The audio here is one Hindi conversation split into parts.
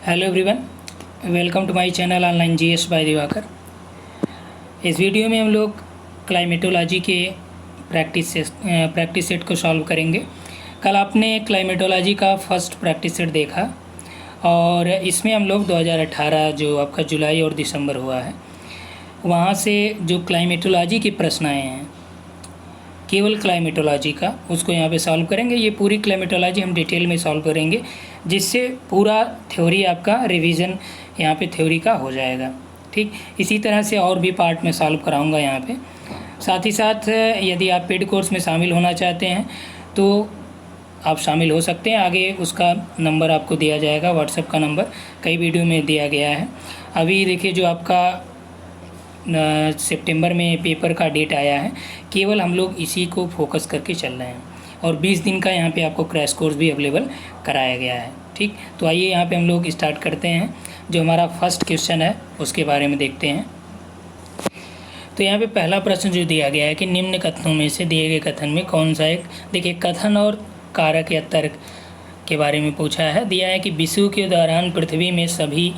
Hello everyone, welcome to my channel online GS by Diwakar. इस वीडियो में हम लोग क्लाइमेटोलॉजी के प्रैक्टिस सेट को सॉल्व करेंगे। कल आपने क्लाइमेटोलॉजी का फर्स्ट प्रैक्टिस सेट देखा और इसमें हम लोग 2018 जो आपका जुलाई और दिसंबर हुआ है वहाँ से जो क्लाइमेटोलॉजी के प्रश्न आए हैं, केवल क्लाइमेटोलॉजी का, उसको यहाँ पे सॉल्व करेंगे। ये पूरी क्लाइमेटोलॉजी हम डिटेल में सॉल्व करेंगे, जिससे पूरा थ्योरी आपका रिवीजन यहाँ पे थ्योरी का हो जाएगा। ठीक, इसी तरह से और भी पार्ट में सॉल्व कराऊंगा यहाँ पे। साथ ही साथ यदि आप पेड कोर्स में शामिल होना चाहते हैं तो आप शामिल हो सकते हैं। आगे उसका नंबर आपको दिया जाएगा, व्हाट्सएप का नंबर कई वीडियो में दिया गया है। अभी देखिए जो आपका सितंबर में पेपर का डेट आया है, केवल हम लोग इसी को फोकस करके चल रहे हैं और 20 दिन का यहाँ पे आपको क्रैश कोर्स भी अवेलेबल कराया गया है। ठीक, तो आइए यहाँ पे हम लोग स्टार्ट करते हैं। जो हमारा फर्स्ट क्वेश्चन है उसके बारे में देखते हैं। तो यहाँ पे पहला प्रश्न जो दिया गया है कि निम्न कथनों में से दिए गए कथन में कौन सा एक, देखिए कथन और कारक या तर्क के बारे में पूछा है। दिया है कि विषुव के दौरान पृथ्वी में सभी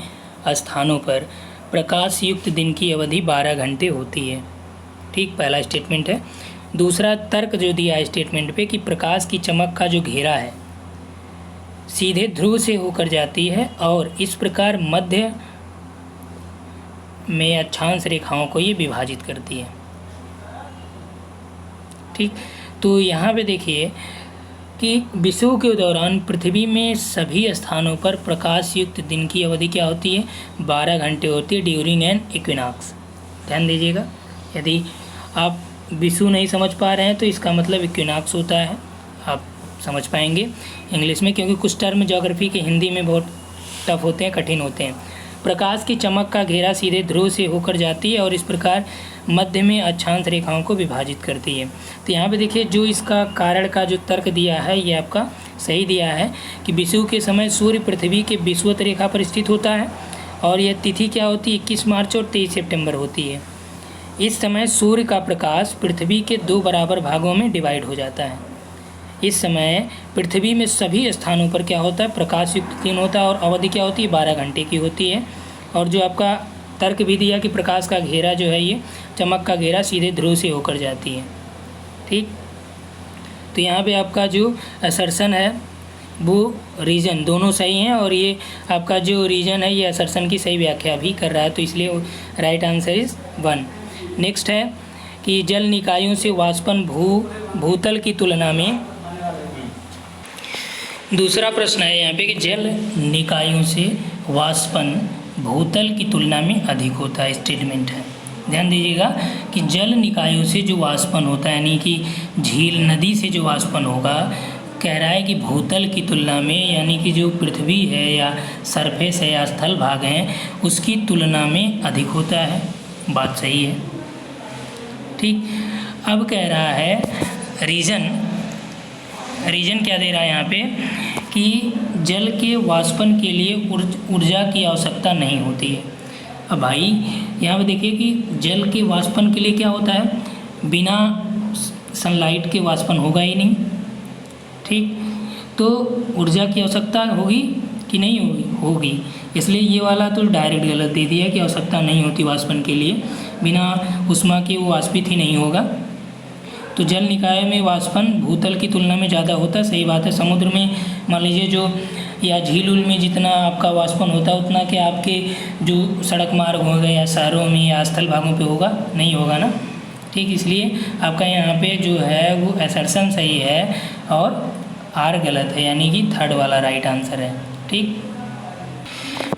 स्थानों पर प्रकाश युक्त दिन की अवधि 12 घंटे होती है। ठीक, पहला स्टेटमेंट है। दूसरा तर्क जो दिया है स्टेटमेंट पे कि प्रकाश की चमक का जो घेरा है सीधे ध्रुव से होकर जाती है और इस प्रकार मध्य में अक्षांश रेखाओं को ये विभाजित करती है। ठीक, तो यहाँ पे देखिए कि विषुव के दौरान पृथ्वी में सभी स्थानों पर प्रकाश युक्त दिन की अवधि क्या होती है, 12 घंटे होती है ड्यूरिंग एन इक्विनॉक्स। ध्यान दीजिएगा, यदि आप विषुव नहीं समझ पा रहे हैं तो इसका मतलब इक्विनॉक्स होता है, आप समझ पाएंगे इंग्लिश में, क्योंकि कुछ टर्म ज्योग्राफी के हिंदी में बहुत टफ होते हैं, कठिन होते हैं। प्रकाश की चमक का घेरा सीधे ध्रुव से होकर जाती है और इस प्रकार मध्य में अक्षांश रेखाओं को विभाजित करती है। तो यहाँ पे देखिए जो इसका कारण का जो तर्क दिया है ये आपका सही दिया है कि विषुव के समय सूर्य पृथ्वी के विषुवत रेखा पर स्थित होता है और यह तिथि क्या होती है, 21 मार्च और 23 सितंबर होती है। इस समय सूर्य का प्रकाश पृथ्वी के 2 बराबर भागों में डिवाइड हो जाता है। इस समय पृथ्वी में सभी स्थानों पर क्या होता है, प्रकाश युक्त दिन होता है और अवधि क्या होती है, 12 घंटे की होती है। और जो आपका तर्क भी दिया कि प्रकाश का घेरा जो है ये चमक का घेरा सीधे ध्रुव से होकर जाती है। ठीक, तो यहाँ पे आपका जो असर्शन है वो रीजन दोनों सही हैं और ये आपका जो रीजन है ये असर्शन की सही व्याख्या भी कर रहा है, तो इसलिए राइट आंसर इज़ 1। नेक्स्ट है कि जल निकायों से वाष्पन भूतल की तुलना में, दूसरा प्रश्न है यहाँ पे कि जल निकायों से वाष्पन भूतल की तुलना में अधिक होता है, स्टेटमेंट है। ध्यान दीजिएगा कि जल निकायों से जो वाष्पन होता है यानी कि झील नदी से जो वाष्पन होगा, कह रहा है कि भूतल की तुलना में, यानी कि जो पृथ्वी है या सरफेस है या स्थल भाग हैं उसकी तुलना में अधिक होता है। बात सही है। ठीक, अब कह रहा है रीजन क्या दे रहा है यहाँ पे कि जल के वाष्पन के लिए ऊर्जा की आवश्यकता नहीं होती है। अब भाई यहाँ पे देखिए कि जल के वाष्पन के लिए क्या होता है, बिना सनलाइट के वाष्पन होगा ही नहीं। ठीक, तो ऊर्जा की आवश्यकता होगी कि नहीं होगी, इसलिए ये वाला तो डायरेक्ट गलत दे दिया कि आवश्यकता नहीं होती वाष्पन के लिए, बिना उष्मा के वो वाष्पित ही नहीं होगा। तो जल निकाय में वाष्पन भूतल की तुलना में ज़्यादा होता है, सही बात है। समुद्र में मान लीजिए जो या झील उल में जितना आपका वाष्पन होता है उतना कि आपके जो सड़क मार्ग हो गए या शहरों में या स्थल भागों पे होगा, नहीं होगा ना। ठीक, इसलिए आपका यहाँ पे जो है वो असर्शन सही है और आर गलत है, यानी कि थर्ड वाला राइट आंसर है। ठीक,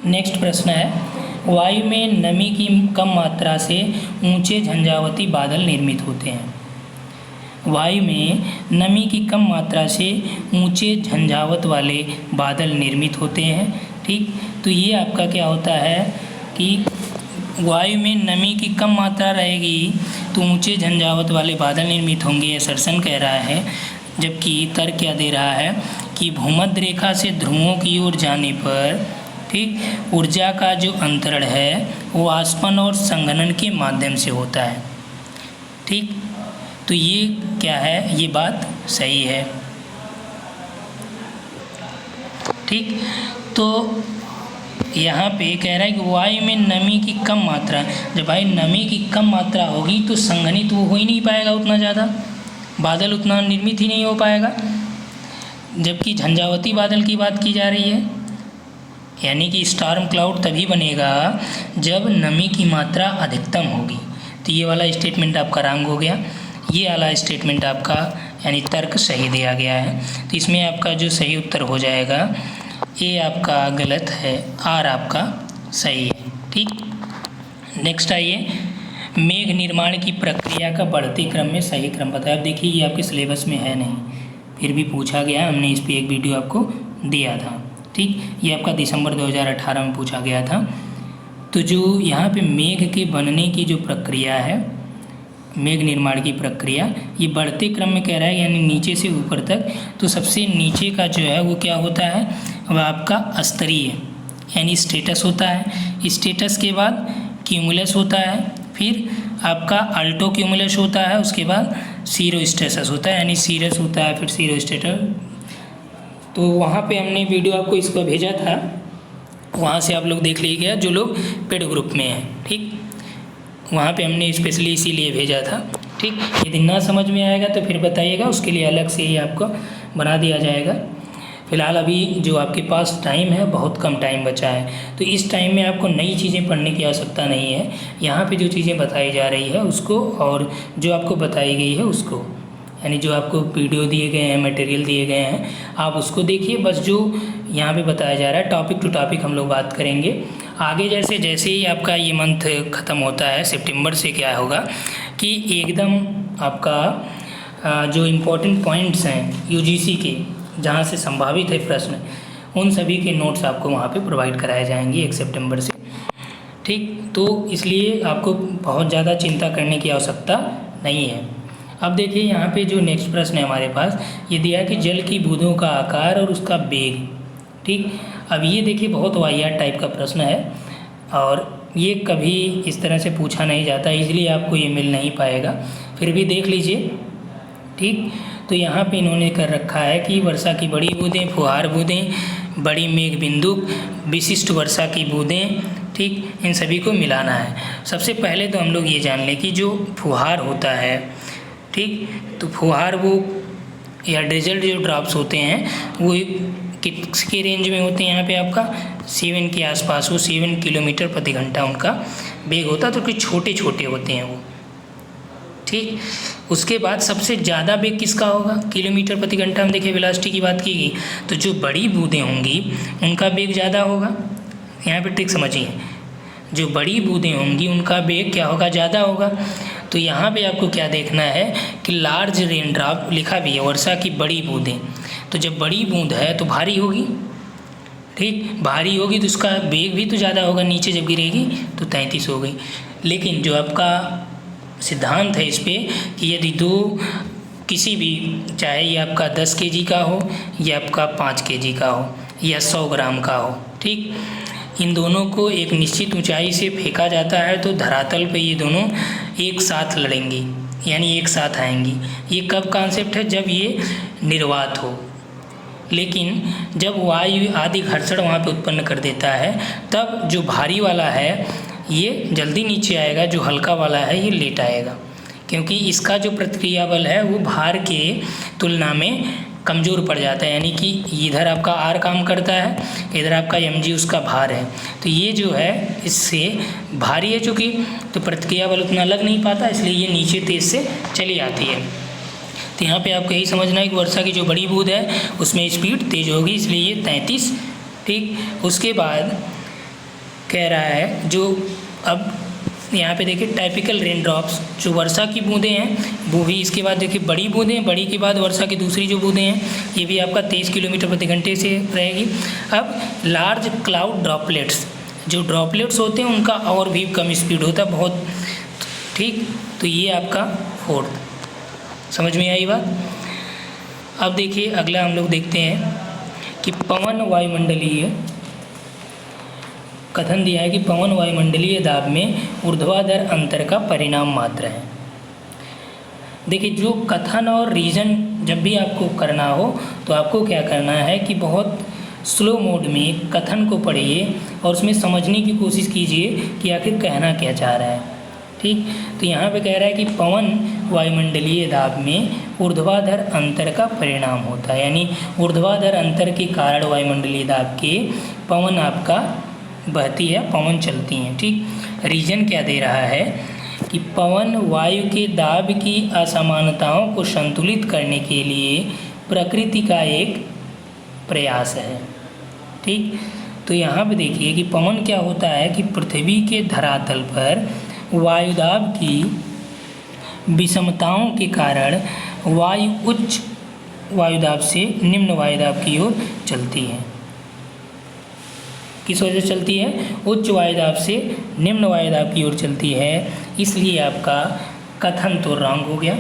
नेक्स्ट प्रश्न है, वायु में नमी की कम मात्रा से ऊंचे झंझावाती बादल निर्मित होते हैं। वायु में नमी की कम मात्रा से ऊंचे झंझावत वाले बादल निर्मित होते हैं। ठीक, तो ये आपका क्या होता है कि वायु में नमी की कम मात्रा रहेगी तो ऊंचे झंझावत वाले बादल निर्मित होंगे, असर्शन कह रहा है। जबकि तर्क क्या दे रहा है कि भूमध्य रेखा से ध्रुवों की ओर जाने पर, ठीक, ऊर्जा का जो अंतरण है वो वाष्पन और संघनन के माध्यम से होता है। ठीक, तो ये क्या है, ये बात सही है। ठीक, तो यहाँ पे कह रहा है कि वायु में नमी की कम मात्रा, जब भाई नमी की कम मात्रा होगी तो संघनित वो हो ही नहीं पाएगा उतना ज़्यादा, बादल उतना निर्मित ही नहीं हो पाएगा। जबकि झंझावती बादल की बात की जा रही है, यानी कि स्टॉर्म क्लाउड तभी बनेगा जब नमी की मात्रा अधिकतम होगी। तो ये वाला स्टेटमेंट आपका रॉन्ग हो गया, ये वाला स्टेटमेंट आपका यानी तर्क सही दिया गया है। तो इसमें आपका जो सही उत्तर हो जाएगा ए आपका गलत है, आर आपका सही है। ठीक, नेक्स्ट आइए, मेघ निर्माण की प्रक्रिया का बढ़ते क्रम में सही क्रम बताया। अब देखिए ये आपके सिलेबस में है नहीं, फिर भी पूछा गया, हमने इस पर एक वीडियो आपको दिया था। ठीक, ये आपका दिसंबर 2018 में पूछा गया था। तो जो यहाँ पे मेघ के बनने की जो प्रक्रिया है, मेघ निर्माण की प्रक्रिया, ये बढ़ते क्रम में कह रहा है, यानी नीचे से ऊपर तक। तो सबसे नीचे का जो है वो क्या होता है, वह आपका स्तरीय यानी स्टेटस होता है। स्टेटस के बाद क्यूमुलस होता है, फिर आपका अल्टो क्यूमुलस होता है, उसके बाद सीरो स्टेटस होता है, यानी सीरस होता है, फिर सीरो स्टेटस। तो वहाँ पे हमने वीडियो आपको इसको भेजा था, वहाँ से आप लोग देख लीजिएगा जो लोग पेड ग्रुप में हैं। ठीक, वहाँ पे हमने स्पेशली इसीलिए भेजा था। ठीक, यदि ना समझ में आएगा तो फिर बताइएगा, उसके लिए अलग से ही आपको बना दिया जाएगा। फ़िलहाल अभी जो आपके पास टाइम है, बहुत कम टाइम बचा है, तो इस टाइम में आपको नई चीज़ें पढ़ने की आवश्यकता नहीं है। यहाँ पे जो चीज़ें बताई जा रही है उसको, और जो आपको बताई गई है उसको, यानी जो आपको वीडियो दिए गए हैं, मटेरियल दिए गए हैं, आप उसको देखिए। बस जो यहाँ पे बताया जा रहा है टॉपिक टू टॉपिक हम लोग बात करेंगे। आगे जैसे जैसे ही आपका ये मंथ ख़त्म होता है, सितंबर से क्या होगा कि एकदम आपका जो इम्पोर्टेंट पॉइंट्स हैं यूजीसी के, जहाँ से संभावित है प्रश्न, उन सभी के नोट्स आपको वहाँ पे प्रोवाइड कराए जाएंगे 1 सितंबर से। ठीक, तो इसलिए आपको बहुत ज़्यादा चिंता करने की आवश्यकता नहीं है। अब देखिए यहाँ पे जो नेक्स्ट प्रश्न है हमारे पास, ये दिया है कि जल की बूंदों का आकार और उसका वेग। ठीक, अब ये देखिए बहुत वाहियात टाइप का प्रश्न है, और ये कभी इस तरह से पूछा नहीं जाता, इसलिए आपको ये मिल नहीं पाएगा, फिर भी देख लीजिए। ठीक, तो यहाँ पे इन्होंने कर रखा है कि वर्षा की बड़ी बूंदें, फुहार बूंदें, बड़ी मेघ बिंदु, विशिष्ट वर्षा की बूंदें। ठीक, इन सभी को मिलाना है। सबसे पहले तो हम लोग ये जान लें कि जो फुहार होता है, ठीक, तो फुहार वो या ड्रिजल्ड जो ड्रॉप्स होते हैं वो किसके रेंज में होते हैं, यहाँ पे आपका 7 के आसपास, वो 7 किलोमीटर प्रति घंटा उनका वेग होता है, तो कुछ छोटे छोटे होते हैं वो। ठीक, उसके बाद सबसे ज़्यादा वेग किसका होगा, किलोमीटर प्रति घंटा हम देखिए वेलोसिटी की बात की गई, तो जो बड़ी बूंदें होंगी उनका वेग ज़्यादा होगा। यहाँ पे ट्रिक समझिए, जो बड़ी बूंदें होंगी उनका वेग क्या होगा, ज़्यादा होगा। तो यहाँ पे आपको क्या देखना है कि लार्ज रेन ड्रॉप लिखा भी है, वर्षा की बड़ी बूंदें, तो जब बड़ी बूंद है तो भारी होगी। ठीक, भारी होगी तो उसका वेग भी तो ज़्यादा होगा, नीचे जब गिरेगी तो 33 हो गई। लेकिन जो आपका सिद्धांत है इस पर कि यदि दो किसी भी, चाहे ये आपका 10 kg का हो या आपका 5 kg का हो या 100 ग्राम का हो, ठीक, इन दोनों को एक निश्चित ऊंचाई से फेंका जाता है तो धरातल पे ये दोनों एक साथ लड़ेंगी, यानी एक साथ आएंगी। ये कब कॉन्सेप्ट है, जब ये निर्वात हो। लेकिन जब वायु आदि घर्षण वहाँ पे उत्पन्न कर देता है, तब जो भारी वाला है ये जल्दी नीचे आएगा, जो हल्का वाला है ये लेट आएगा, क्योंकि इसका जो प्रतिक्रिया बल है वो भार के तुलना में कमज़ोर पड़ जाता है। यानी कि इधर आपका आर काम करता है, इधर आपका mg उसका भार है, तो ये जो है इससे भारी है चूँकि, तो प्रतिक्रिया बल उतना लग नहीं पाता, इसलिए ये नीचे तेज़ से चली आती है। तो यहाँ पे आपको यही समझना है कि वर्षा की जो बड़ी बूंद है उसमें स्पीड तेज़ होगी, इसलिए ये 33। ठीक, उसके बाद कह रहा है जो अब यहाँ पे देखिए टाइपिकल रेन ड्रॉप्स, जो वर्षा की बूंदें हैं वो भी, इसके बाद देखिए बड़ी बूंदें, बड़ी के बाद वर्षा की दूसरी जो बूंदें हैं ये भी आपका 23 किलोमीटर प्रति घंटे से रहेगी। अब लार्ज क्लाउड ड्रॉपलेट्स, जो ड्रॉपलेट्स होते हैं उनका और भी कम स्पीड होता है बहुत। ठीक, तो ये आपका 4th, समझ में आई बात। अब देखिए अगला हम लोग देखते हैं कि पवन वायुमंडलीय, कथन दिया है कि पवन वायुमंडलीय दाब में ऊर्ध्वाधर अंतर का परिणाम मात्र है। देखिए जो कथन और रीजन जब भी आपको करना हो तो आपको क्या करना है कि बहुत स्लो मोड में कथन को पढ़िए और उसमें समझने की कोशिश कीजिए कि आखिर कहना क्या चाह रहा है। ठीक, तो यहाँ पे कह रहा है कि पवन वायुमंडलीय दाब में ऊर्ध्वाधर अंतर का परिणाम होता है, यानी ऊर्ध्वाधर अंतर के कारण वायुमंडलीय दाब के पवन आपका बहती है, पवन चलती हैं। ठीक, रीजन क्या दे रहा है कि पवन वायु के दाब की असमानताओं को संतुलित करने के लिए प्रकृति का एक प्रयास है। ठीक, तो यहाँ पे देखिए कि पवन क्या होता है कि पृथ्वी के धरातल पर वायुदाब की विषमताओं के कारण वायु उच्च वायुदाब से निम्न वायुदाब की ओर चलती है। किस वजह से चलती है? उच्च वायुदाब से निम्न वायुदाब की ओर चलती है, इसलिए आपका कथन तो रॉन्ग हो गया।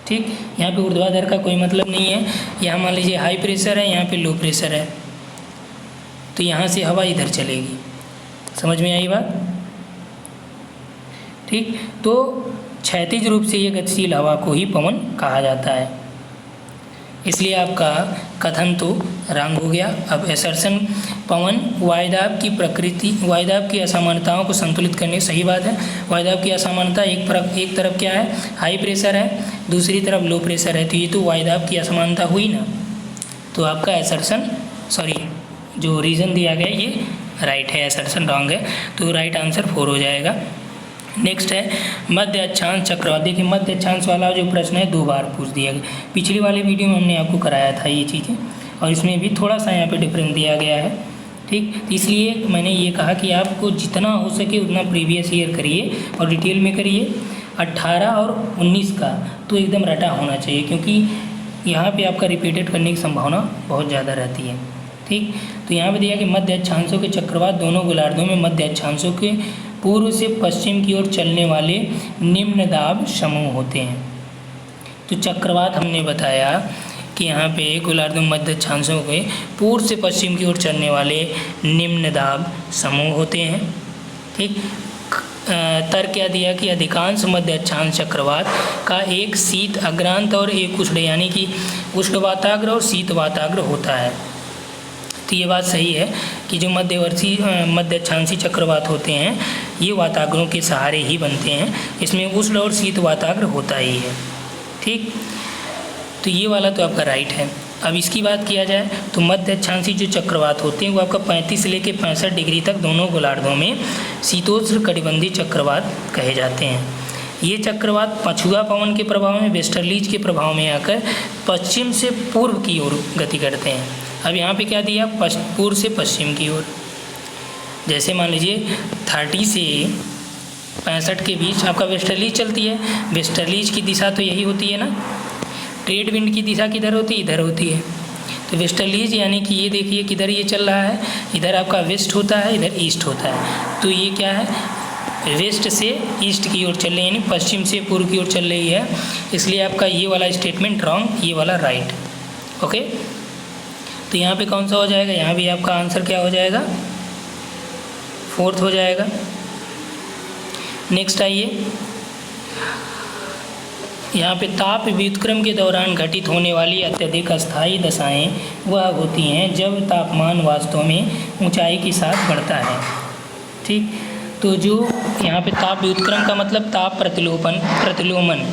ठीक, यहाँ पे ऊर्ध्वाधर का कोई मतलब नहीं है। यहाँ मान लीजिए हाई प्रेशर है, यहाँ पे लो प्रेशर है, तो यहाँ से हवा इधर चलेगी। समझ में आई बात? ठीक, तो क्षैतिज रूप से ये गतिशील हवा को ही पवन कहा जाता है, इसलिए आपका कथन तो रॉन्ग हो गया। अब असर्शन पवन वायुदाब की प्रकृति, वायुदाब की असमानताओं को संतुलित करने, सही बात है। वायुदाब की असमानता एक तरफ क्या है? हाई प्रेशर है, दूसरी तरफ लो प्रेशर है, तो ये तो वायुदाब की असमानता हुई ना। तो आपका असर्शन जो रीज़न दिया गया ये राइट है, असर्शन रॉन्ग है, तो राइट आंसर 4 हो जाएगा। नेक्स्ट है मध्य अक्षांश चक्रवात। देखिए मध्य अक्षांश वाला जो प्रश्न है 2 बार पूछ दिया गया। पिछली वाले वीडियो में हमने आपको कराया था ये चीज़ें, और इसमें भी थोड़ा सा यहाँ पे डिफरेंस दिया गया है। ठीक, इसलिए मैंने ये कहा कि आपको जितना हो सके उतना प्रीवियस ईयर करिए और डिटेल में करिए। 18 और 19 का तो एकदम रटा होना चाहिए, क्योंकि यहाँ पे आपका रिपीटेड करने की संभावना बहुत ज़्यादा रहती है। ठीक, तो यहाँ पे दिया कि मध्य अक्षांशों के चक्रवात दोनों गोलार्धों में मध्य अक्षांशों के पूर्व से पश्चिम की ओर चलने वाले निम्न दाब समूह होते हैं। तो चक्रवात हमने बताया कि यहाँ पे गोलार्धों मध्य अक्षांशों के पूर्व से पश्चिम की ओर चलने वाले निम्न दाब समूह होते हैं। ठीक, तर्क क्या दिया कि अधिकांश मध्य अक्षांश चक्रवात का एक शीत अग्रांत और एक उष्ण, यानी कि उष्ण वाताग्र और शीत वाताग्र होता है। तो ये बात सही है कि जो मध्यवर्ती मध्य अक्षांशी चक्रवात होते हैं ये वाताग्रों के सहारे ही बनते हैं, इसमें उष्ण और शीत वाताग्र होता ही है। ठीक, तो ये वाला तो आपका राइट है। अब इसकी बात किया जाए तो मध्य अक्षांशी जो चक्रवात होते हैं वो आपका 35 से लेकर 65 डिग्री तक दोनों गोलार्धों में शीतोष्ण कटिबंधीय चक्रवात कहे जाते हैं। ये चक्रवात पछुआ पवन के प्रभाव में, वेस्टर्लीज के प्रभाव में आकर पश्चिम से पूर्व की ओर गति करते हैं। अब यहाँ पे क्या दिया? पूर्व से पश्चिम की ओर। जैसे मान लीजिए 30 से 65 के बीच आपका वेस्टर्लीज चलती है, वेस्टर्लीज की दिशा तो यही होती है ना। ट्रेड विंड की दिशा किधर होती है? इधर होती है। तो वेस्टर्लीज यानी कि ये देखिए किधर ये चल रहा है, इधर आपका वेस्ट होता है, इधर ईस्ट होता है। तो ये क्या है? वेस्ट से ईस्ट की ओर चल रही है, यानी पश्चिम से पूर्व की ओर चल रही है, इसलिए आपका ये वाला स्टेटमेंट रॉन्ग, ये वाला राइट। ओके, तो यहाँ पे कौन सा हो जाएगा? यहाँ भी आपका आंसर क्या हो जाएगा? 4th हो जाएगा। नेक्स्ट आइए, यहाँ पे ताप व्युत्क्रम के दौरान घटित होने वाली अत्यधिक अस्थायी दशाएं वह होती हैं जब तापमान वास्तव में ऊंचाई के साथ बढ़ता है। ठीक, तो जो यहाँ पे ताप व्युत्क्रम का मतलब ताप प्रतिलोमन,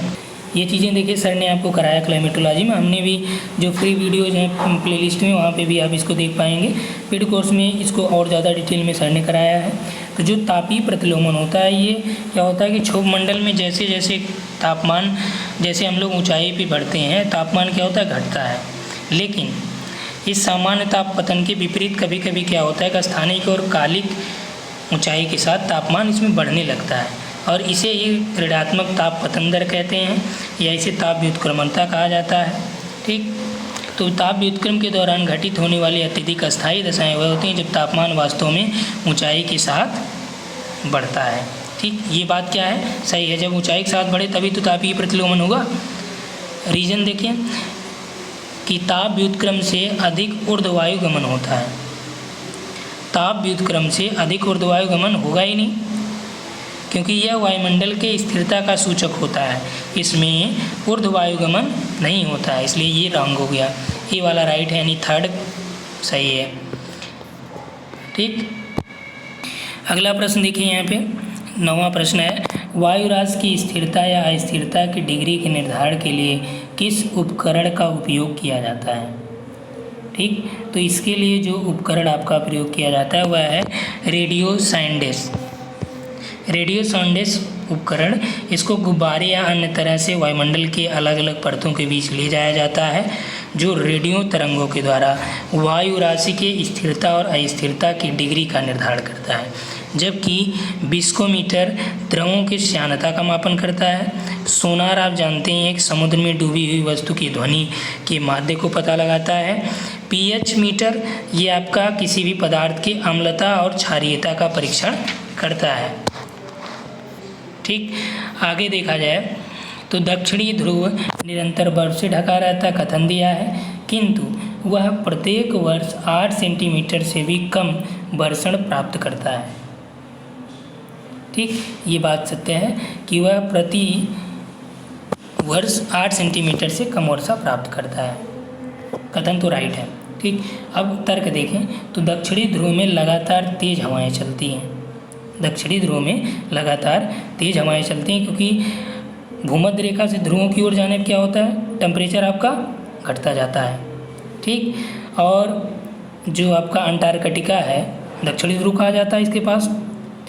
ये चीज़ें देखिए सर ने आपको कराया क्लाइमेटोलॉजी में। हमने भी जो फ्री वीडियोज़ हैं प्लेलिस्ट में, वहाँ पे भी आप इसको देख पाएंगे। पेड कोर्स में इसको और ज़्यादा डिटेल में सर ने कराया है। तो जो तापीय प्रतिलोमन होता है ये क्या होता है कि क्षोभ मंडल में जैसे जैसे तापमान, जैसे हम लोग ऊंचाई पे बढ़ते हैं तापमान क्या होता है? घटता है। लेकिन इस सामान्य ताप पतन के विपरीत कभी कभी क्या होता है कि स्थानिक और कालिक ऊंचाई के साथ तापमान इसमें बढ़ने लगता है, और इसे ही ऋणात्मक ताप पतन दर कहते हैं, या इसे ताप व्युत्क्रमणता कहा जाता है। ठीक, तो ताप व्युत्क्रम के दौरान घटित होने वाली अत्यधिक अस्थायी दशाएं वह होती हैं जब तापमान वास्तव में ऊंचाई के साथ बढ़ता है। ठीक, ये बात क्या है? सही है, जब ऊंचाई के साथ बढ़े तभी तो तापीय प्रतिलोमन होगा। रीजन देखिए कि ताप व्युत्क्रम से अधिक ऊर्ध्ववायु गमन होता है। ताप व्युत्क्रम से अधिक ऊर्ध्ववायु गमन होगा ही नहीं, क्योंकि यह वायुमंडल के स्थिरता का सूचक होता है, इसमें ऊर्ध्ववायु गमन नहीं होता है, इसलिए ये रॉन्ग हो गया। ये वाला राइट है, यानी 3rd सही है। ठीक, अगला प्रश्न देखिए यहाँ पे 9वां प्रश्न है, वायुराशि की स्थिरता या अस्थिरता की डिग्री के निर्धारण के लिए किस उपकरण का उपयोग किया जाता है। ठीक, तो इसके लिए जो उपकरण आपका प्रयोग किया जाता है वह है रेडियो साइंडेस। रेडियो साइंडेस उपकरण, इसको गुब्बारे या अन्य तरह से वायुमंडल के अलग अलग परतों के बीच ले जाया जाता है, जो रेडियो तरंगों के द्वारा वायु राशि के स्थिरता और अस्थिरता की डिग्री का निर्धारण करता है, जबकि विस्कोमीटर द्रवों की श्यानता का मापन करता है। सोनार आप जानते हैं, एक समुद्र में डूबी हुई वस्तु की ध्वनि के माध्य को पता लगाता है। पीएच मीटर ये आपका किसी भी पदार्थ की अम्लता और क्षारीयता का परीक्षण करता है। ठीक, आगे देखा जाए तो दक्षिणी ध्रुव निरंतर बर्फ से ढका रहता है, कथन दिया है, किंतु वह प्रत्येक वर्ष 8 सेंटीमीटर से भी कम वर्षण प्राप्त करता है। ठीक, ये बात सत्य है कि वह प्रति वर्ष 8 सेंटीमीटर से कम वर्षा प्राप्त करता है, कथन तो राइट है। ठीक, अब तर्क देखें तो दक्षिणी ध्रुव में लगातार तेज हवाएं चलती हैं। दक्षिणी ध्रुव में लगातार तेज हवाएं चलती हैं, क्योंकि भूमध्य रेखा से ध्रुवों की ओर जाने पर क्या होता है, टेम्परेचर आपका घटता जाता है। ठीक, और जो आपका अंटार्कटिका है दक्षिणी ध्रुव कहा जाता है इसके पास।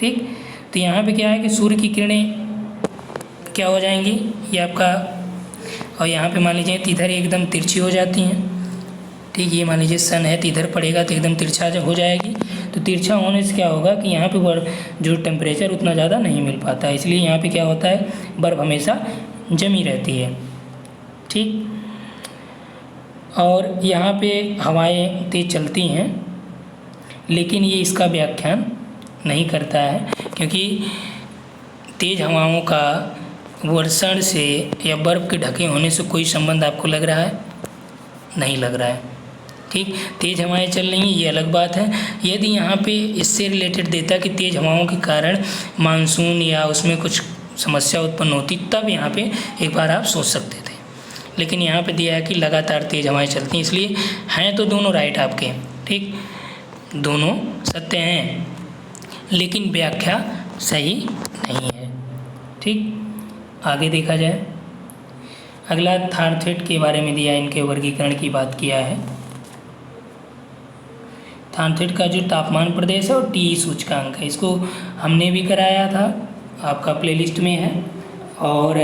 ठीक, तो यहाँ पे क्या है कि सूर्य की किरणें क्या हो जाएंगी, ये आपका, और यहाँ पे मान लीजिए इधर एकदम तिरछी हो जाती हैं। ठीक, ये मान लीजिए सन है तो इधर पड़ेगा तो एकदम तिरछा हो जाएगी। तो तिरछा होने से क्या होगा कि यहाँ पे जो टेम्परेचर उतना ज़्यादा नहीं मिल पाता है, इसलिए यहाँ पे क्या होता है, बर्फ़ हमेशा जमी रहती है। ठीक, और यहाँ पे हवाएं तेज चलती हैं, लेकिन ये इसका व्याख्यान नहीं करता है, क्योंकि तेज हवाओं का वर्षण से या बर्फ़ के ढके होने से कोई संबंध आपको लग रहा है, नहीं लग रहा है। ठीक, तेज़ हवाएं चल रही हैं ये अलग बात है। यदि यहाँ पे इससे रिलेटेड देता कि तेज़ हवाओं के कारण मानसून या उसमें कुछ समस्या उत्पन्न होती, तब यहाँ पे एक बार आप सोच सकते थे, लेकिन यहाँ पे दिया है कि लगातार तेज़ हवाएं चलती हैं, इसलिए हैं तो दोनों राइट आपके। ठीक, दोनों सत्य हैं, लेकिन व्याख्या सही नहीं है। ठीक, आगे देखा जाए, अगला थार्मोमीटर के बारे में दिया है, इनके वर्गीकरण की बात किया है। थार्मोमीटर का जो तापमान प्रदेश है और टी सूचकांक है, इसको हमने भी कराया था, आपका प्लेलिस्ट में है, और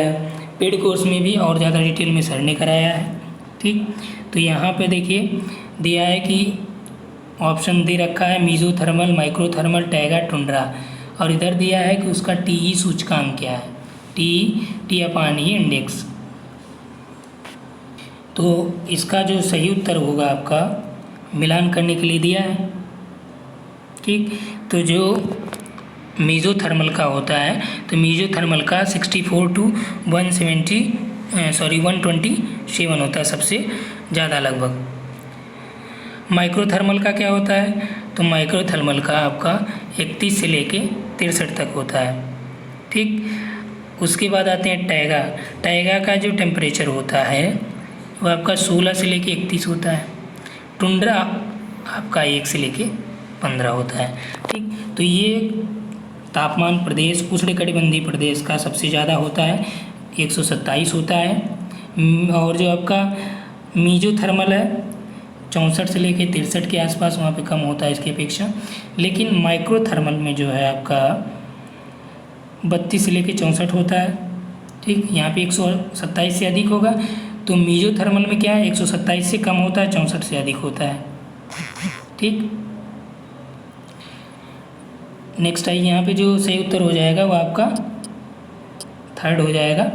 पेड कोर्स में भी और ज़्यादा डिटेल में सर ने कराया है। ठीक, तो यहाँ पे देखिए दिया है कि ऑप्शन दे रखा है मीज़ोथर्मल, माइक्रोथर्मल, टैगा, टुंड्रा, और इधर दिया है कि उसका टी सूचकांक क्या है, टी अपान ई इंडेक्स। तो इसका जो सही उत्तर होगा आपका मिलान करने के लिए दिया है। ठीक, तो जो मीज़ोथर्मल का होता है, तो मीज़ोथर्मल का 64 to 127 होता है सबसे ज़्यादा लगभग। माइक्रोथर्मल का क्या होता है, तो माइक्रोथर्मल का आपका 31 से लेके 63 तक होता है। ठीक, उसके बाद आते हैं टैगा। टैगा का जो टेम्परेचर होता है वो आपका 16 से लेके 31 होता है। टुंड्रा आपका 1 से लेके 15 होता है। ठीक, तो ये तापमान प्रदेश उष्णकटिबंधीय प्रदेश का सबसे ज़्यादा होता है, 127 होता है, और जो आपका मीज़ोथर्मल है 64 से लेके 63 के आसपास, वहाँ पे कम होता है इसकी अपेक्षा। लेकिन माइक्रोथर्मल में जो है आपका 32 से लेके 64 होता है। ठीक, यहाँ पे 127 से अधिक होगा, तो मीज़ोथर्मल में क्या है 127 से कम होता है, 64 से अधिक होता है। ठीक, नेक्स्ट है यहाँ पे जो सही उत्तर हो जाएगा वो आपका थर्ड हो जाएगा।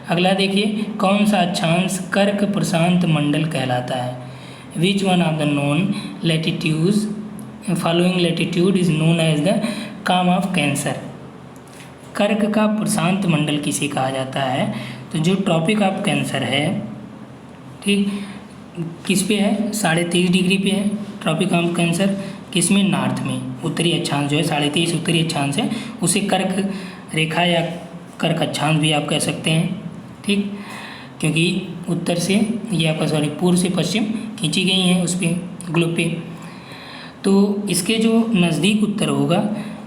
अगला देखिए, कौन सा अक्षांश कर्क प्रशांत मंडल कहलाता है। Which one of the known latitudes following latitude is known as the calm of Cancer. कर्क का प्रशांत मंडल किसे कहा जाता है, तो जो ट्रॉपिक ऑफ कैंसर है, ठीक, किस पे है, 23.5 डिग्री पे है ट्रॉपिक ऑफ कैंसर, किस में, नॉर्थ में। उत्तरी अक्षांश जो है 23.5 उत्तरी अक्षांश है, उसे कर्क रेखा या कर्क अक्षांश भी आप कह सकते हैं। ठीक, क्योंकि उत्तर से ये आपका पूर्व से पश्चिम खींची गई हैं उस पर ग्लोब पे। तो इसके जो नज़दीक उत्तर होगा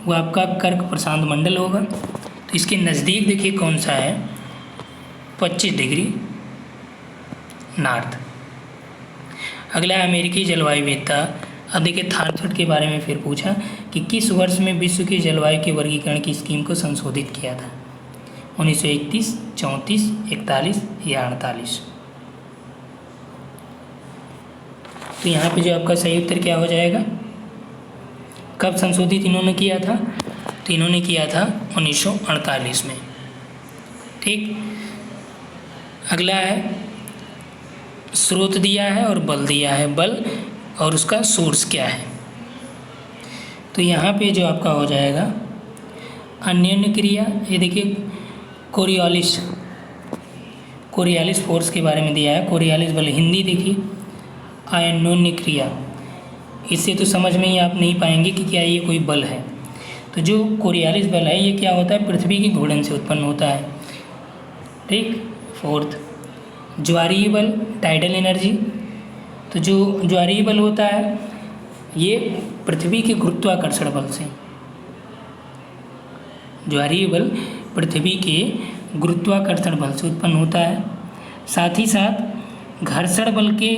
वो आपका कर्क प्रशांत मंडल होगा। तो इसके नज़दीक देखिए कौन सा है, 25 डिग्री नॉर्थ। अगला है अमेरिकी जलवायुवेत्ता। अब देखिए थारथट के बारे में फिर पूछा कि किस वर्ष में विश्व के जलवायु के वर्गीकरण की स्कीम को संशोधित किया था, 1931, 34, 41 या 48। तो यहाँ पे जो आपका सही उत्तर क्या हो जाएगा, कब संशोधित इन्होंने किया था, तो इन्होंने किया था 1948 में। ठीक, अगला है स्रोत दिया है और बल दिया है, बल और उसका सोर्स क्या है। तो यहाँ पे जो आपका हो जाएगा अन्योन्य क्रिया, ये देखिए कोरियालिस फोर्स के बारे में दिया है, कोरियालिस बल। हिंदी देखिए अन्योन्य क्रिया, इससे तो समझ में ही आप नहीं पाएंगे कि क्या ये कोई बल है। तो जो कोरियालिस बल है ये क्या होता है, पृथ्वी की घूर्णन से उत्पन्न होता है। ठीक, फोर्थ ज्वारीय बल, टाइडल एनर्जी। तो जो ज्वारीय बल होता है ये पृथ्वी के गुरुत्वाकर्षण बल से, ज्वारीय बल पृथ्वी के गुरुत्वाकर्षण बल से उत्पन्न होता है। साथ ही साथ घर्षण बल के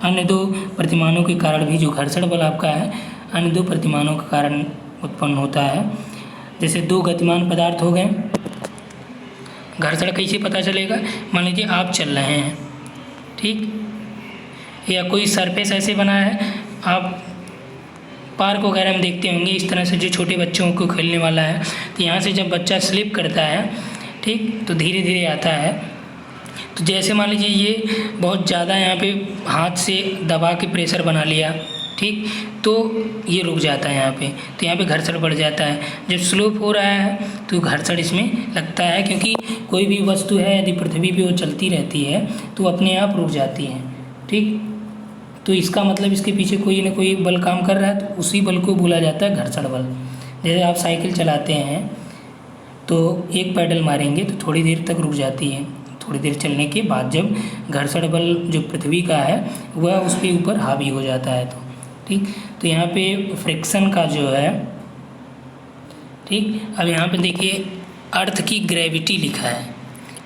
अन्य दो प्रतिमानों के कारण भी, जो घर्षण बल आपका है अन्य दो प्रतिमानों के कारण उत्पन्न होता है। जैसे दो गतिमान पदार्थ हो गए, घर्षण कैसे पता चलेगा, मान लीजिए आप चल रहे हैं, ठीक, या कोई सरफेस ऐसे बना है, आप पार्क वगैरह में देखते होंगे इस तरह से जो छोटे बच्चों को खेलने वाला है, तो यहाँ से जब बच्चा स्लिप करता है, ठीक, तो धीरे धीरे आता है। तो जैसे मान लीजिए ये बहुत ज़्यादा यहाँ पे हाथ से दबा के प्रेशर बना लिया, ठीक, तो ये रुक जाता है यहाँ पे, तो यहाँ पे घर्षण बढ़ जाता है। जब स्लोप हो रहा है तो घर्षण इसमें लगता है, क्योंकि कोई भी वस्तु है यदि पृथ्वी पे वो चलती रहती है तो अपने आप रुक जाती है। ठीक, तो इसका मतलब इसके पीछे कोई ना कोई बल काम कर रहा है, तो उसी बल को बोला जाता है घर्षण बल। जैसे आप साइकिल चलाते हैं तो एक पैडल मारेंगे तो थोड़ी देर तक रुक जाती है, थोड़ी देर चलने के बाद जब घर्षण बल जो पृथ्वी का है वह उसके ऊपर हावी हो जाता है। तो ठीक, तो यहाँ पे फ्रिक्शन का जो है, ठीक, अब यहाँ पे देखिए अर्थ की ग्रेविटी लिखा है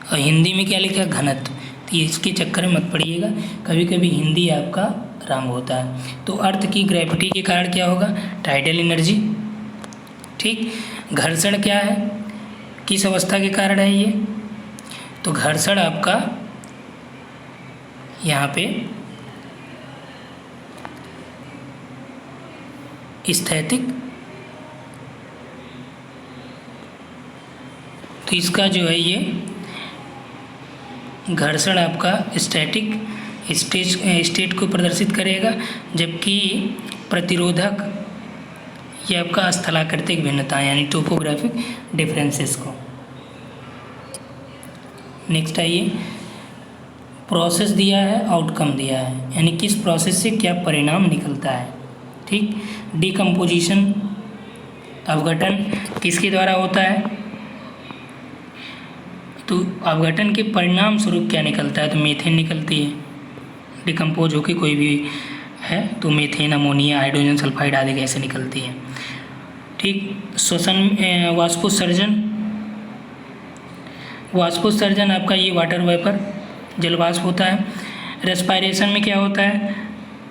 और हिंदी में क्या लिखा है, घनत्व। तो इसके चक्कर में मत पड़िएगा, कभी कभी हिंदी आपका रंग होता है। तो अर्थ की ग्रेविटी के कारण क्या होगा, टाइडल एनर्जी। ठीक, घर्षण क्या है, किस अवस्था के कारण है ये, तो घर्षण आपका यहाँ पे स्थैतिक, तो इसका जो है ये घर्षण आपका स्टैटिक स्टेट को प्रदर्शित करेगा, जबकि प्रतिरोधक ये आपका स्थलाकृतिक भिन्नता यानी टोपोग्राफिक डिफरेंसेस को। नेक्स्ट आइए, प्रोसेस दिया है, आउटकम दिया है, यानी किस प्रोसेस से क्या परिणाम निकलता है। ठीक, डिकम्पोजिशन अपघटन किसके द्वारा होता है, तो अपघटन के परिणाम स्वरूप क्या निकलता है, तो मीथेन निकलती है, डिकम्पोज होकर कोई भी है तो मीथेन, अमोनिया, हाइड्रोजन सल्फाइड आदि गैसें निकलती हैं। ठीक, श्वसन वाष्पोत्सर्जन आपका ये वाटर वेपर जलवाष्प होता है। रेस्पायरेशन में क्या होता है,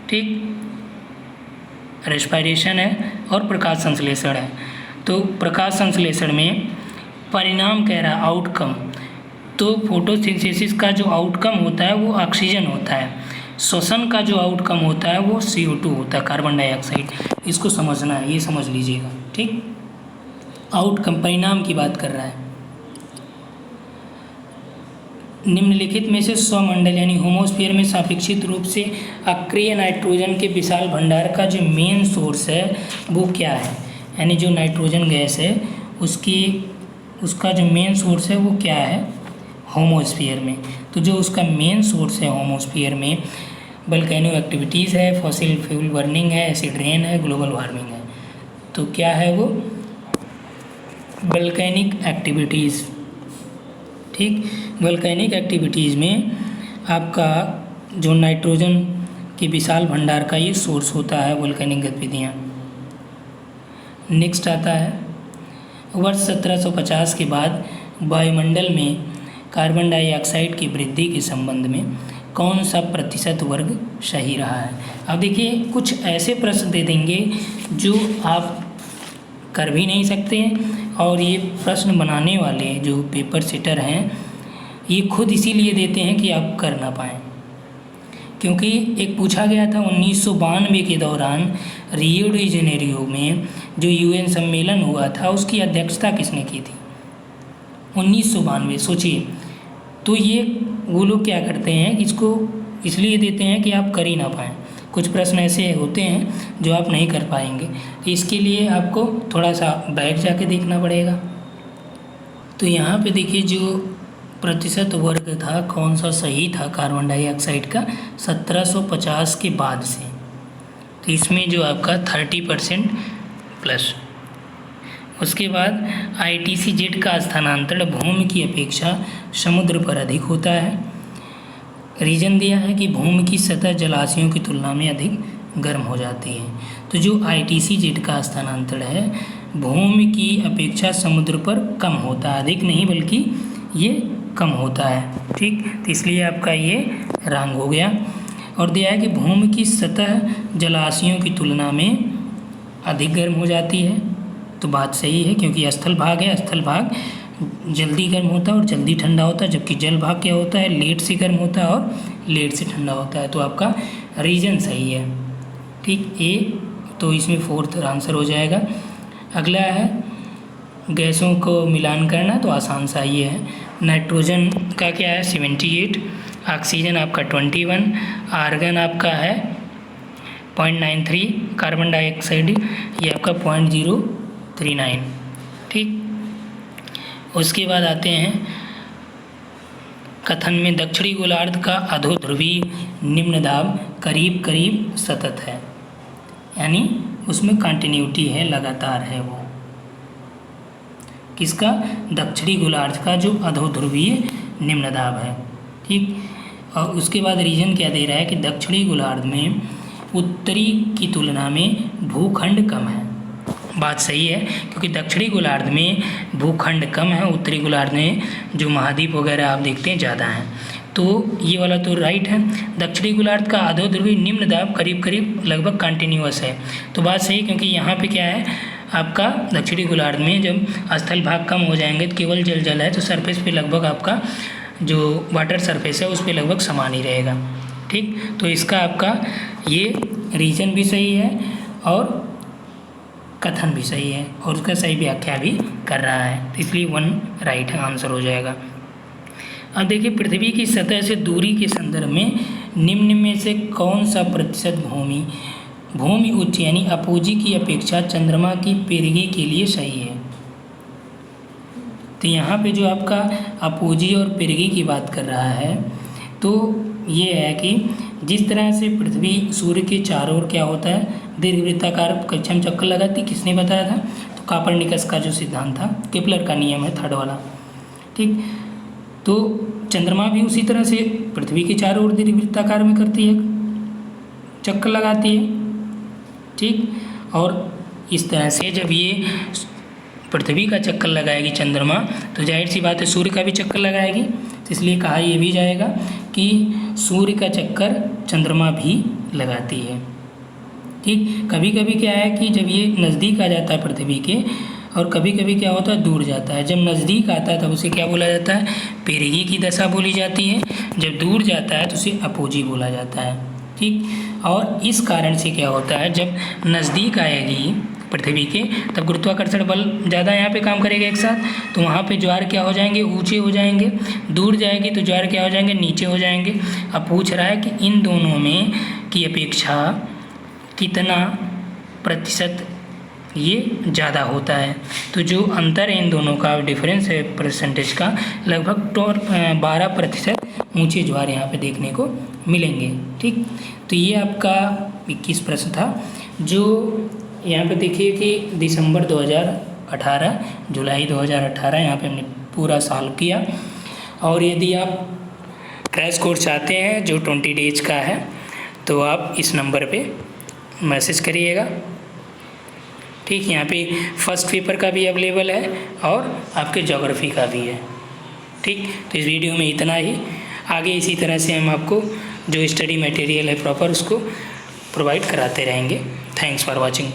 ठीक, रेस्पायरेशन है और प्रकाश संश्लेषण है। तो प्रकाश संश्लेषण में परिणाम कह रहा आउटकम, तो फोटोसिंथेसिस का जो आउटकम होता है वो ऑक्सीजन होता है, श्वसन का जो आउटकम होता है वो CO2 होता है, कार्बन डाइऑक्साइड। इसको समझना है, ये समझ लीजिएगा। ठीक, आउटकम परिणाम की बात कर रहा है। निम्नलिखित में से स्वमंडल यानी होमोस्फीयर में सापेक्षित रूप से अक्रिय नाइट्रोजन के विशाल भंडार का जो मेन सोर्स है वो क्या है, यानी जो नाइट्रोजन गैस है उसका जो मेन सोर्स है वो क्या है होमोस्फीयर में। तो जो उसका मेन सोर्स है होमोस्फीयर में वोल्केनो एक्टिविटीज़ है, फॉसिल फ्यूल बर्निंग है, एसिड रेन है, ग्लोबल वार्मिंग है। तो क्या है वो वोल्केनिक एक्टिविटीज़। ठीक, वोल्केनिक एक्टिविटीज़ में आपका जो नाइट्रोजन कि विशाल भंडार का ये सोर्स होता है वोल्केनिक गतिविधियाँ। नेक्स्ट आता है वर्ष 1750 के बाद वायुमंडल में कार्बन डाइऑक्साइड की वृद्धि के संबंध में कौन सा प्रतिशत वर्ग सही रहा है। अब देखिए कुछ ऐसे प्रश्न दे देंगे जो आप कर भी नहीं सकते और ये प्रश्न बनाने वाले जो पेपर सेटर हैं ये खुद इसीलिए देते हैं कि आप कर ना पाएँ। क्योंकि एक पूछा गया था 1992 के दौरान रियो डी जेनेरियो में जो यूएन सम्मेलन हुआ था उसकी अध्यक्षता किसने की थी, 1992। सोचिए, तो ये वो लोग क्या करते हैं, इसको इसलिए देते हैं कि आप कर ही ना पाएँ। कुछ प्रश्न ऐसे होते हैं जो आप नहीं कर पाएंगे, तो इसके लिए आपको थोड़ा सा बैक जाके देखना पड़ेगा। तो यहाँ पे देखिए जो प्रतिशत वर्ग था कौन सा सही था कार्बन डाइऑक्साइड का 1750 के बाद से, तो इसमें जो आपका 30% प्लस। उसके बाद ITCZ का स्थानांतरण भूमि की अपेक्षा समुद्र पर अधिक होता है। रीजन दिया है कि भूमि की सतह जलाशयों की तुलना में अधिक गर्म हो जाती है। तो जो ITCZ का स्थानांतरण है भूमि की अपेक्षा समुद्र पर कम होता है, अधिक नहीं बल्कि ये कम होता है। ठीक, तो इसलिए आपका ये रॉन्ग हो गया। और दिया है कि भूमि की सतह जलाशयों की तुलना में अधिक गर्म हो जाती है, तो बात सही है क्योंकि स्थल भाग है, स्थल भाग जल्दी गर्म होता है और जल्दी ठंडा होता है, जबकि जल भाग क्या होता है, लेट से गर्म होता है और लेट से ठंडा होता है। तो आपका रीजन सही है। ठीक, ए तो इसमें 4th आंसर हो जाएगा। अगला है गैसों को मिलान करना, तो आसान सा ये है। नाइट्रोजन का क्या है 78, ऑक्सीजन आपका 21, आर्गन आपका है 0.93, कार्बन डाइऑक्साइड ये आपका 0.039। ठीक, उसके बाद आते हैं कथन में दक्षिणी गोलार्ध का अधोध्रुवीय निम्न दाब करीब करीब सतत है, यानी उसमें कंटिन्यूटी है, लगातार है। वो किसका, दक्षिणी गोलार्ध का जो अधोध्रुवीय निम्न दाब है। ठीक, और उसके बाद रीजन क्या दे रहा है कि दक्षिणी गोलार्ध में उत्तरी की तुलना में भूखंड कम है। बात सही है क्योंकि दक्षिणी गोलार्ध में भूखंड कम है, उत्तरी गोलार्ध में जो महाद्वीप वगैरह आप देखते हैं ज़्यादा हैं। तो ये वाला तो राइट है। दक्षिणी गोलार्ध का अधोध्रुवीय निम्न दाब करीब करीब लगभग कंटिन्यूअस है, तो बात सही क्योंकि यहाँ पे क्या है आपका दक्षिणी गोलार्ध में जब स्थल भाग कम हो जाएंगे तो केवल जल है, तो सरफेस पे लगभग आपका जो वाटर सरफेस है उस पर लगभग समान ही रहेगा। ठीक, तो इसका आपका ये रीजन भी सही है और कथन भी सही है और उसका सही व्याख्या भी कर रहा है, तो इसलिए 1 राइट आंसर हो जाएगा। अब देखिए पृथ्वी की सतह से दूरी के संदर्भ में निम्न में से कौन सा प्रतिशत भूमि उच्च यानी अपोजी की अपेक्षा चंद्रमा की पेरिगी के लिए सही है। तो यहाँ पे जो आपका अपोजी और पेरिगी की बात कर रहा है, तो ये है कि जिस तरह से पृथ्वी सूर्य के चारों ओर क्या होता है दीर्घवृत्ताकार कक्षा में चक्कर लगाती, किसने बताया था, तो कापरनिकस का जो सिद्धांत था, केपलर का नियम है 3rd वाला। ठीक, तो चंद्रमा भी उसी तरह से पृथ्वी के चारों ओर दीर्घवृत्ताकार में करती है, चक्कर लगाती है। ठीक, और इस तरह से जब ये पृथ्वी का चक्कर लगाएगी चंद्रमा, तो जाहिर सी बात है सूर्य का भी चक्कर लगाएगी, तो इसलिए कहा ये भी जाएगा कि सूर्य का चक्कर चंद्रमा भी लगाती है। ठीक, कभी कभी क्या है कि जब ये नज़दीक आ जाता है पृथ्वी के और कभी कभी क्या होता है दूर जाता है। जब नज़दीक आता है तब उसे क्या बोला जाता है, पेरिगी की दशा बोली जाती है। जब दूर जाता है तो उसे अपोजी बोला जाता है। ठीक, और इस कारण से क्या होता है जब नज़दीक आएगी पृथ्वी के तब गुरुत्वाकर्षण बल ज़्यादा यहाँ पे काम करेगा एक साथ, तो वहाँ पे ज्वार क्या हो जाएंगे, ऊंचे हो जाएंगे। दूर जाएगी तो ज्वार क्या हो जाएंगे, नीचे हो जाएंगे। अब पूछ रहा है कि इन दोनों में की अपेक्षा कितना प्रतिशत ये ज़्यादा होता है। तो जो अंतर है इन दोनों का डिफरेंस है परसेंटेज का, लगभग 12% ऊंचे ज्वार यहाँ पे देखने को मिलेंगे। ठीक, तो ये आपका 21 प्रश्न था। जो यहाँ पे देखिए कि दिसंबर 2018 जुलाई 2018 यहाँ पे हमने पूरा साल किया। और यदि आप क्रैश कोर्स चाहते हैं जो 20 डेज का है, तो आप इस नंबर पे मैसेज करिएगा। ठीक, यहाँ पे फर्स्ट पेपर का भी अवेलेबल है और आपके ज्योग्राफी का भी है। ठीक, तो इस वीडियो में इतना ही। आगे इसी तरह से हम आपको जो स्टडी मटेरियल है प्रॉपर उसको प्रोवाइड कराते रहेंगे। Thanks for watching.